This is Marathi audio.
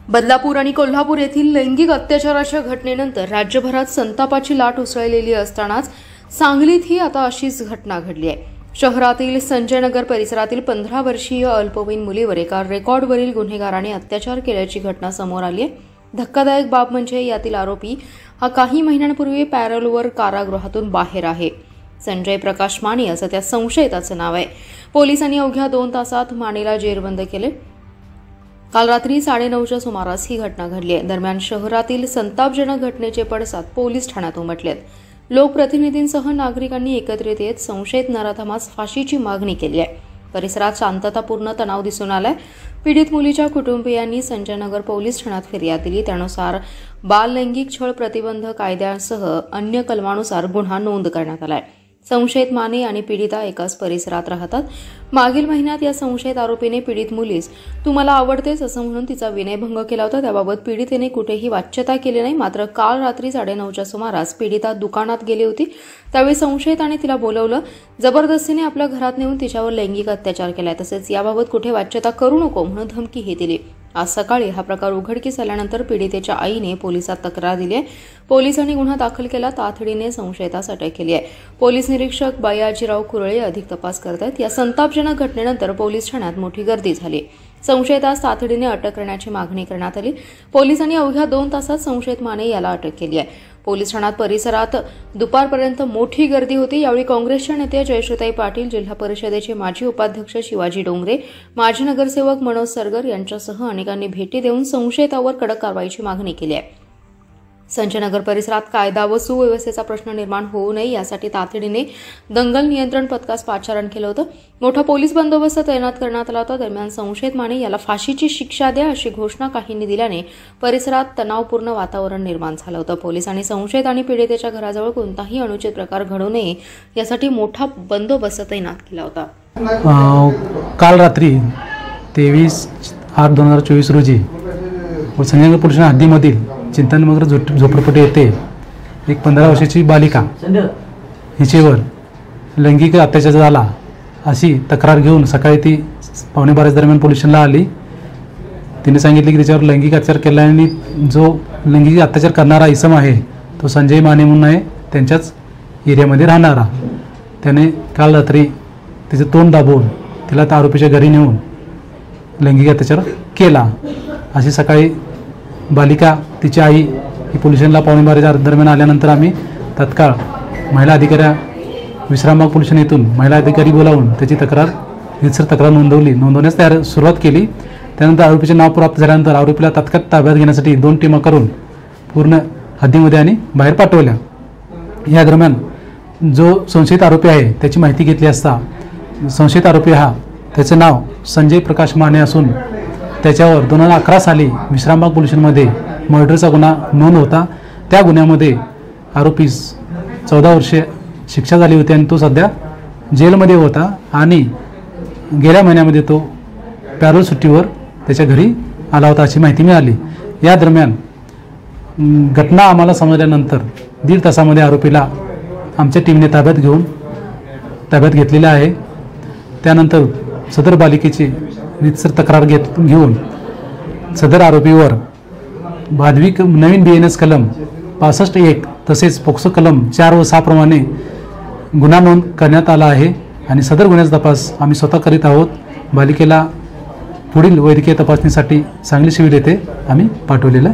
बदलापूर आणि कोल्हापूर येथील लैंगिक अत्याचाराच्या घटनेनंतर राज्यभरात संतापाची लाट उसळलेली असतानाच सांगलीतही आता अशीच घटना घडली आहे। शहरातील संजयनगर परिसरातील 15 वर्षीय अल्पवयीन मुलीवर एका रेकॉर्डवरील गुन्हेगाराने अत्याचार केल्याची घटना समोर आली आहे। धक्कादायक बाब म्हणजे यातील आरोपी हा काही महिन्यांपूर्वी पॅरोलवर कारागृहातून बाहेर आहे। संजय प्रकाश माने असं त्या संशयिताचं नाव आहे। पोलिसांनी अवघ्या 2 तासात मानेला जेरबंद केले। काल रात्री 9:30च्या सुमारास ही घटना घडली आहे। दरम्यान शहरातील संतापजनक घटनेचे पडसाद पोलीस ठाण्यात उमटलेत। लोकप्रतिनिधींसह नागरिकांनी एकत्रित येत संशयित नराधमास फाशीची मागणी केली आहे। परिसरात शांततापूर्ण तणाव दिसून आलाय। पीडित मुलीच्या कुटुंबियांनी संजयनगर पोलीस ठाण्यात फिर्याद दिली। त्यानुसार बाल लैंगिक छळ प्रतिबंध कायद्यासह अन्य कलमानुसार गुन्हा नोंद करण्यात आलाय। संशयित माने आणि पीडिता एकाच परिसरात राहतात। मागील महिन्यात या संशयित आरोपीने पीडित मुलीस "तू मला आवडतेस" असं म्हणून तिचा विनयभंग केला होता। त्याबाबत पीडितेने कुठेही वाच्यता केली नाही। मात्र काल रात्री 9:30च्या सुमारास पीडिता दुकानात गेली होती। त्यावेळी संशयिताने तिला बोलवलं, जबरदस्तीने आपल्या घरात नेऊन तिच्यावर लैंगिक अत्याचार केलाय, तसेच याबाबत कुठे वाच्यता करू नको म्हणून धमकीही दिली। आज सकाळी हा प्रकार उघडकीस आल्यानंतर पीडितेच्या आईने पोलिसात तक्रार दिली आहे। पोलिसांनी गुन्हा दाखल केला। तातडीने संशयितास अटक केली आहे। पोलीस निरीक्षक बायाजीराव कुरळे अधिक तपास करत आहेत। या संतापजनक घटनेनंतर पोलीस ठाण्यात मोठी गर्दी झाली। संशयितास तातडीने अटक करण्याची मागणी करण्यात आली। पोलिसांनी अवघ्या 2 तासात संशयित माने याला अटक केली आहे। पोलीस ठाण्यात परिसरात दुपारपर्यंत मोठी गर्दी होती। यावेळी काँग्रेसच्या नेत्या जयश्रीताई पाटील, जिल्हा परिषदेचे माजी उपाध्यक्ष शिवाजी डोंगरे, माजी नगरसेवक मनोज सरगर यांच्यासह अनेकांनी भेटी देऊन संशयितावर कडक कारवाईची मागणी केली आहे। संजयनगर परिसरात कायदा व सुव्यवस्थेचा प्रश्न निर्माण होऊ नये यासाठी तातडीने दंगल नियंत्रण पथकास पाचारण केलं होतं। मोठा पोलीस बंदोबस्त तैनात करण्यात आला होता। दरम्यान संशयित माने याला फाशीची शिक्षा द्या अशी घोषणा काहींनी दिल्याने परिसरात तणावपूर्ण वातावरण निर्माण झालं होतं। पोलिसांनी संशयित आणि पीडितेच्या घराजवळ कोणताही अनुचित प्रकार घडू नये यासाठी मोठा बंदोबस्त तैनात केला होता। काल रात्री 23/8/2024 रोजी संजयनगर पोलीस हद्दीमधील चिंतननगर झोपडपट्टी येथे एक 15 वर्षाची बालिका हिचेवर लैंगिक अत्याचार झाला अशी तक्रार घेऊन सकाळी ती 9:15 दरम्यान पोलीस स्टेशनला आली। तिने सांगितले की तिच्यावर लैंगिक अत्याचार केला आणि जो लैंगिक अत्याचार करणारा इसम आहे तो संजय माने म्हणून आहे, त्यांच्याच एरियामध्ये राहणारा। त्याने काल रात्री तिचे तोंड दाबून तिला त्या आरोपीच्या घरी नेऊन लैंगिक अत्याचार केला अशी सकाळी बालिका तिची आई ही पोलीस स्टेशनला 9:15च्या दरम्यान आल्यानंतर आम्ही तत्काळ महिला अधिकारी विश्रामबाग पोलीस स्टेशन येथून महिला अधिकारी बोलावून त्याची तक्रार नोंदवण्यास तयार सुरुवात केली। त्यानंतर आरोपीचे नाव प्राप्त झाल्यानंतर आरोपीला तत्काळ ताब्यात घेण्यासाठी 2 टीमा करून पूर्ण हद्दीमध्ये आणि बाहेर पाठवल्या। या दरम्यान जो संशयित आरोपी आहे त्याची माहिती घेतली असता संशयित आरोपी त्याचे नाव संजय प्रकाश माने असून त्याच्यावर 2011 साली विश्रामबाग पोलीस स्टेशनमध्ये मर्डरचा गुन्हा नोंद होता। त्या गुन्ह्यामध्ये आरोपीस 14 वर्षे शिक्षा झाली होती आणि तो सध्या जेलमध्ये होता आणि गेल्या महिन्यामध्ये तो पॅरोल सुट्टीवर त्याच्या घरी आला होता अशी माहिती मिळाली। या दरम्यान घटना आम्हाला समजल्यानंतर 1.5 तासामध्ये आरोपीला आमच्या टीमने ताब्यात घेतलेला आहे। त्यानंतर सदर बालिकेची रीतसर तक्रार घेऊन सदर आरोपीवर भादवी नवीन BNS कलम 65(1) तसेच पोक्सो कलम 4 व 6 प्रमाणे गुन्हा नोंद करण्यात आला आहे आणि सदर गुन्ह्याचा तपास आम्ही स्वतः करीत आहोत। बालिकेला पुढील वैद्यकीय तपासणीसाठी सांगली सिव्हिल येथे आम्ही पाठवलेलं